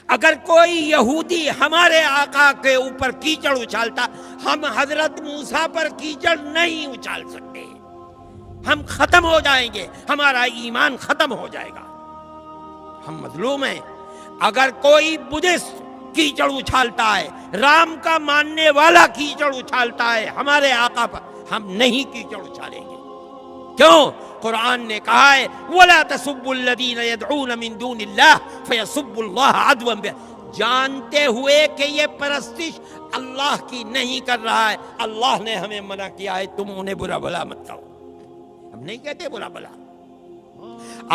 اگر کوئی یہودی ہمارے آقا کے اوپر کیچڑ اچھالتا، ہم حضرت موسیٰ پر کیچڑ نہیں اچھال سکتے، ہم ختم ہو جائیں گے، ہمارا ایمان ختم ہو جائے گا، ہم مظلوم ہیں۔ اگر کوئی بدھسٹ کیچڑ اچھالتا ہے، رام کا ماننے والا کیچڑ اچھالتا ہے ہمارے آقا پر، ہم نہیں کیچڑ اچھالیں گے۔ کیوں؟ قرآن نے کہا ہے وَلَا تَسُبُّوا الَّذِينَ يَدْعُونَ مِن دُونِ اللَّهِ فَيَسُبُّوا اللَّهَ عَدْوًا، جانتے ہوئے کہ یہ پرستش اللہ کی نہیں کر رہا ہے، اللہ نے ہمیں منع کیا ہے تم انہیں برا بھلا مت کہو، ہم نہیں کہتے برا بھلا۔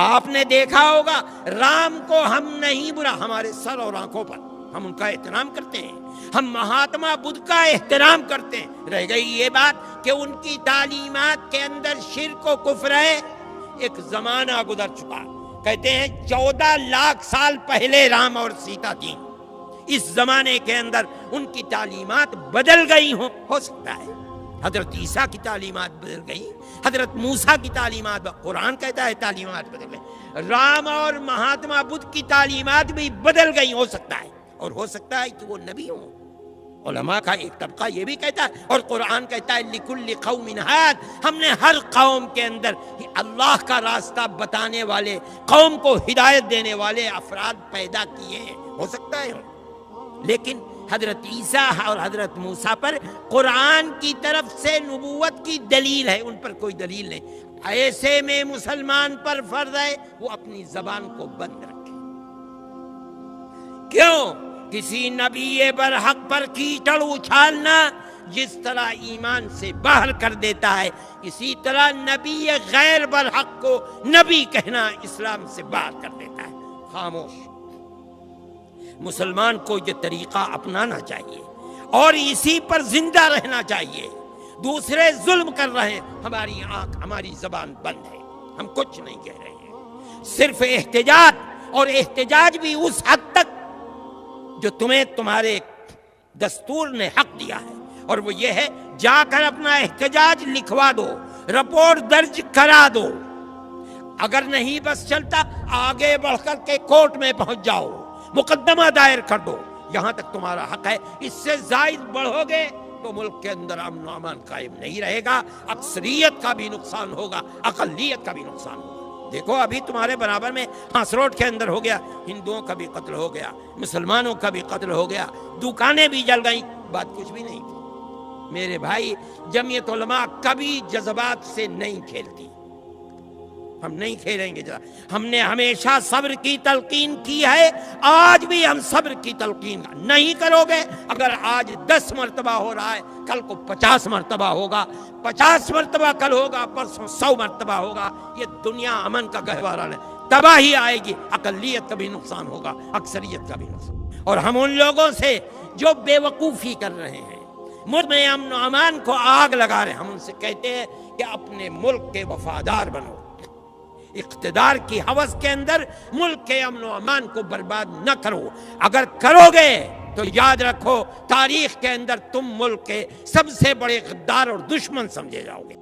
آپ نے دیکھا ہوگا رام کو ہم نہیں برا، ہمارے سر اور آنکھوں پر ہم ان کا احترام کرتے ہیں، ہم مہاتما بدھ کا احترام کرتے ہیں۔ رہ گئی یہ بات کہ ان کی تعلیمات کے اندر شرک و کفر ہے۔ ایک زمانہ گزر چکا، کہتے ہیں 14 لاکھ سال پہلے رام اور سیتا تھی، اس زمانے کے اندر ان کی تعلیمات بدل گئی ہوں، ہو سکتا ہے حضرت عیسیٰ کی تعلیمات بدل گئی، حضرت موسیٰ کی تعلیمات، قرآن کہتا ہے تعلیمات بدل گئی، رام اور مہاتما بدھ کی تعلیمات بھی بدل گئی، ہو سکتا ہے، اور ہو سکتا ہے کہ وہ نبی ہوں۔ علماء کا ایک طبقہ یہ بھی کہتا ہے، اور قرآن کہتا ہے لِكُلِّ قَوْمٍ هَادٍ، ہم نے ہر قوم کے اندر اللہ کا راستہ بتانے والے، قوم کو ہدایت دینے والے افراد پیدا کیے ہیں، ہو سکتا ہے۔ لیکن حضرت عیسیٰ اور حضرت موسیٰ پر قرآن کی طرف سے نبوت کی دلیل ہے، ان پر کوئی دلیل نہیں۔ ایسے میں مسلمان پر فرض ہے وہ اپنی زبان کو بند رکھے۔ کیوں؟ کسی نبی برحق پر کیچڑ اچھالنا جس طرح ایمان سے باہر کر دیتا ہے، اسی طرح نبی غیر برحق کو نبی کہنا اسلام سے باہر کر دیتا ہے۔ خاموش۔ مسلمان کو یہ طریقہ اپنانا چاہیے اور اسی پر زندہ رہنا چاہیے۔ دوسرے ظلم کر رہے ہیں، ہماری آنکھ، ہماری زبان بند ہے، ہم کچھ نہیں کہہ رہے ہیں، صرف احتجاج، اور احتجاج بھی اس حد تک جو تمہیں تمہارے دستور نے حق دیا ہے، اور وہ یہ ہے جا کر اپنا احتجاج لکھوا دو، رپورٹ درج کرا دو۔ اگر نہیں بس چلتا آگے بڑھ کر کے کورٹ میں پہنچ جاؤ، مقدمہ دائر کر دو، یہاں تک تمہارا حق ہے۔ اس سے زائد بڑھو گے تو ملک کے اندر امن و امان قائم نہیں رہے گا، اکثریت کا بھی نقصان ہوگا، اقلیت کا بھی نقصان ہوگا۔ دیکھو ابھی تمہارے برابر میں ہانسروڈ کے اندر ہو گیا، ہندوؤں کا بھی قتل ہو گیا، مسلمانوں کا بھی قتل ہو گیا، دکانیں بھی جل گئیں، بات کچھ بھی نہیں تھی۔ میرے بھائی، جمعیت علماء کبھی جذبات سے نہیں کھیلتی، ہم نہیں کھیلیں گے۔ ہم نے ہمیشہ صبر کی تلقین کی ہے، آج بھی ہم صبر کی تلقین نہیں کرو گے۔ اگر آج 10 مرتبہ ہو رہا ہے، کل کو 50 مرتبہ ہوگا، 50 مرتبہ کل ہوگا، پرسوں 100 مرتبہ ہوگا، یہ دنیا امن کا گہوارہ ہے، تباہی آئے گی، اقلیت کا بھی نقصان ہوگا، اکثریت کا بھی نقصان۔ اور ہم ان لوگوں سے جو بے وقوفی کر رہے ہیں، ملک میں امن و امان کو آگ لگا رہے ہیں، ہم ان سے کہتے ہیں کہ اپنے ملک کے وفادار بنو، اقتدار کی ہوس کے اندر ملک کے امن و امان کو برباد نہ کرو۔ اگر کرو گے تو یاد رکھو تاریخ کے اندر تم ملک کے سب سے بڑے غدار اور دشمن سمجھے جاؤ گے۔